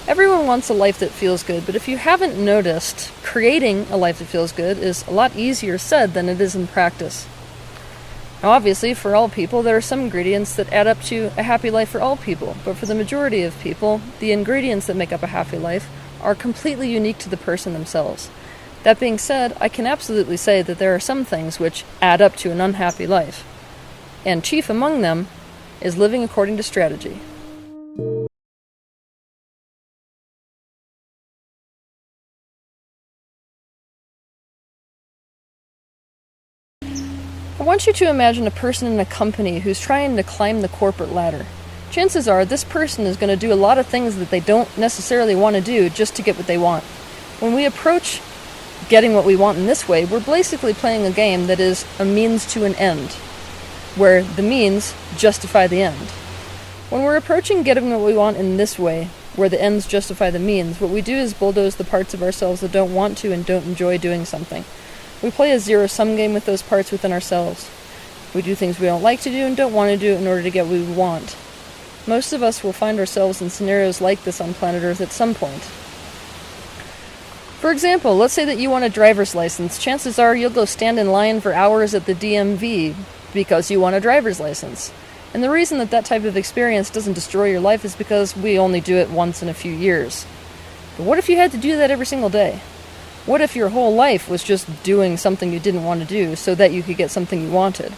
Everyone wants a life that feels good, but if you haven't noticed, creating a life that feels good is a lot easier said than it is in practice. Now, obviously, for all people, there are some ingredients that add up to a happy life for all people, but for the majority of people, the ingredients that make up a happy life are completely unique to the person themselves. That being said, I can absolutely say that there are some things which add up to an unhappy life, and chief among them is living according to strategy. I want you to imagine a person in a company who's trying to climb the corporate ladder. Chances are this person is going to do a lot of things that they don't necessarily want to do just to get what they want. When we approach getting what we want in this way, we're basically playing a game that is a means to an end, where the means justify the end. When we're approaching getting what we want in this way, where the ends justify the means, what we do is bulldoze the parts of ourselves that don't want to and don't enjoy doing something. We play a zero-sum game with those parts within ourselves. We do things we don't like to do and don't want to do in order to get what we want. Most of us will find ourselves in scenarios like this on planet Earth at some point. For example, let's say that you want a driver's license. Chances are you'll go stand in line for hours at the DMV because you want a driver's license. And the reason that that type of experience doesn't destroy your life is because we only do it once in a few years. But what if you had to do that every single day? What if your whole life was just doing something you didn't want to do so that you could get something you wanted?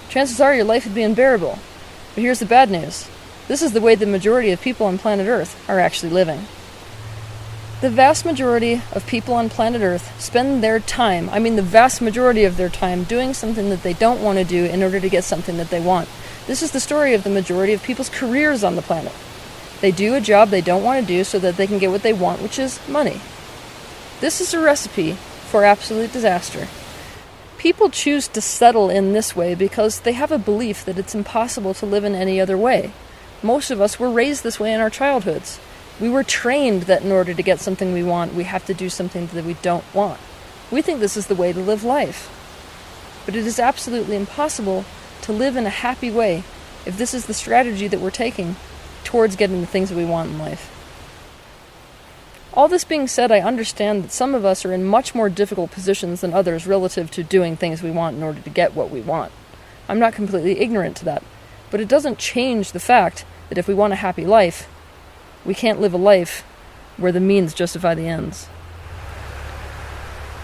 Chances are your life would be unbearable. But here's the bad news. This is the way the majority of people on planet Earth are actually living. The vast majority of people on planet Earth spend their time, the vast majority of their time, doing something that they don't want to do in order to get something that they want. This is the story of the majority of people's careers on the planet. They do a job they don't want to do so that they can get what they want, which is money. This is a recipe for absolute disaster. People choose to settle in this way because they have a belief that it's impossible to live in any other way. Most of us were raised this way in our childhoods. We were trained that in order to get something we want, we have to do something that we don't want. We think this is the way to live life. But it is absolutely impossible to live in a happy way if this is the strategy that we're taking towards getting the things that we want in life. All this being said, I understand that some of us are in much more difficult positions than others relative to doing things we want in order to get what we want. I'm not completely ignorant to that, but it doesn't change the fact that if we want a happy life, we can't live a life where the means justify the ends.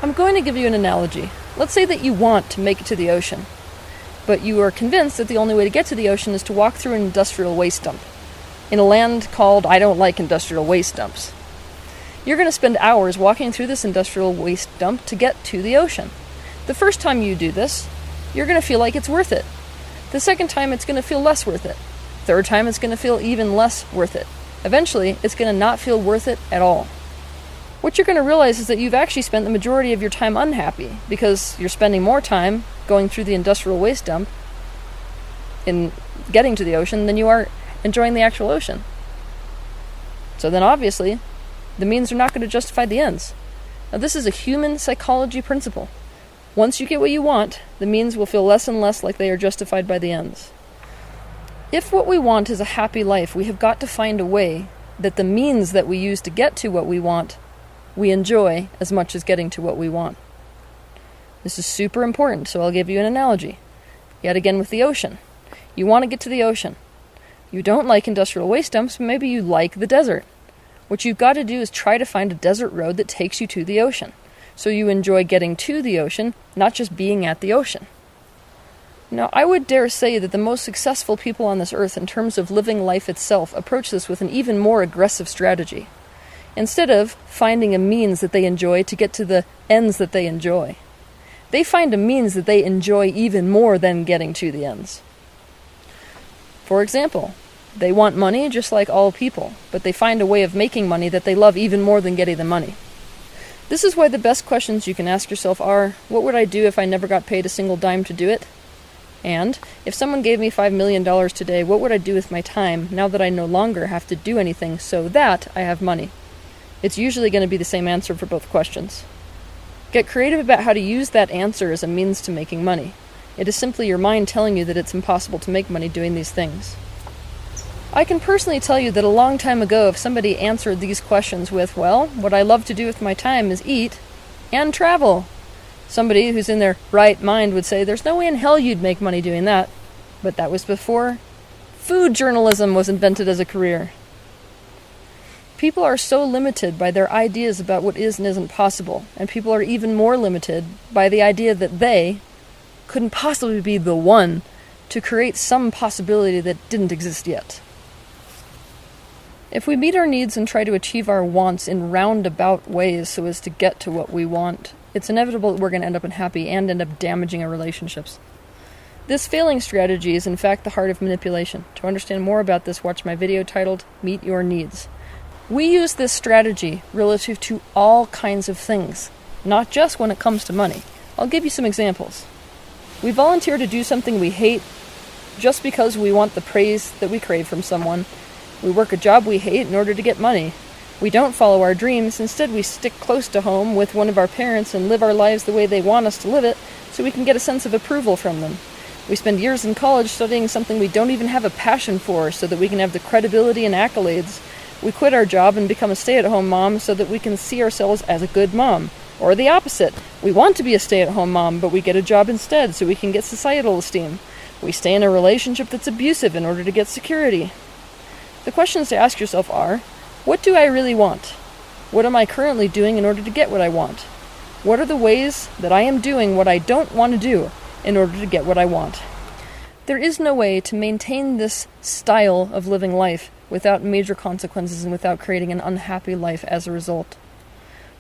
I'm going to give you an analogy. Let's say that you want to make it to the ocean, but you are convinced that the only way to get to the ocean is to walk through an industrial waste dump in a land called I don't like industrial waste dumps. You're going to spend hours walking through this industrial waste dump to get to the ocean. The first time you do this, you're going to feel like it's worth it. The second time, it's going to feel less worth it. Third time, it's going to feel even less worth it. Eventually, it's going to not feel worth it at all. What you're going to realize is that you've actually spent the majority of your time unhappy because you're spending more time going through the industrial waste dump in getting to the ocean than you are enjoying the actual ocean. So then obviously, the means are not going to justify the ends. Now, this is a human psychology principle. Once you get what you want, the means will feel less and less like they are justified by the ends. If what we want is a happy life, we have got to find a way that the means that we use to get to what we want, we enjoy as much as getting to what we want. This is super important, so I'll give you an analogy. Yet again with the ocean. You want to get to the ocean. You don't like industrial waste dumps, but maybe you like the desert. What you've got to do is try to find a desert road that takes you to the ocean. So you enjoy getting to the ocean, not just being at the ocean. Now, I would dare say that the most successful people on this earth in terms of living life itself approach this with an even more aggressive strategy. Instead of finding a means that they enjoy to get to the ends that they enjoy, they find a means that they enjoy even more than getting to the ends. For example, they want money just like all people, but they find a way of making money that they love even more than getting the money. This is why the best questions you can ask yourself are, what would I do if I never got paid a single dime to do it? And, if someone gave me $5 million today, what would I do with my time now that I no longer have to do anything so that I have money? It's usually going to be the same answer for both questions. Get creative about how to use that answer as a means to making money. It is simply your mind telling you that it's impossible to make money doing these things. I can personally tell you that a long time ago, if somebody answered these questions with, well, what I love to do with my time is eat and travel, somebody who's in their right mind would say, there's no way in hell you'd make money doing that. But that was before food journalism was invented as a career. People are so limited by their ideas about what is and isn't possible, and people are even more limited by the idea that they couldn't possibly be the one to create some possibility that didn't exist yet. If we meet our needs and try to achieve our wants in roundabout ways so as to get to what we want, it's inevitable that we're going to end up unhappy and end up damaging our relationships. This failing strategy is in fact the heart of manipulation. To understand more about this, watch my video titled Meet Your Needs. We use this strategy relative to all kinds of things, not just when it comes to money. I'll give you some examples. We volunteer to do something we hate just because we want the praise that we crave from someone. We work a job we hate in order to get money. We don't follow our dreams. Instead, we stick close to home with one of our parents and live our lives the way they want us to live it so we can get a sense of approval from them. We spend years in college studying something we don't even have a passion for so that we can have the credibility and accolades. We quit our job and become a stay-at-home mom so that we can see ourselves as a good mom. Or the opposite. We want to be a stay-at-home mom, but we get a job instead so we can get societal esteem. We stay in a relationship that's abusive in order to get security. The questions to ask yourself are, what do I really want? What am I currently doing in order to get what I want? What are the ways that I am doing what I don't want to do in order to get what I want? There is no way to maintain this style of living life without major consequences and without creating an unhappy life as a result.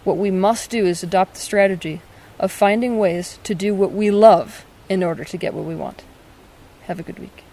What we must do is adopt the strategy of finding ways to do what we love in order to get what we want. Have a good week.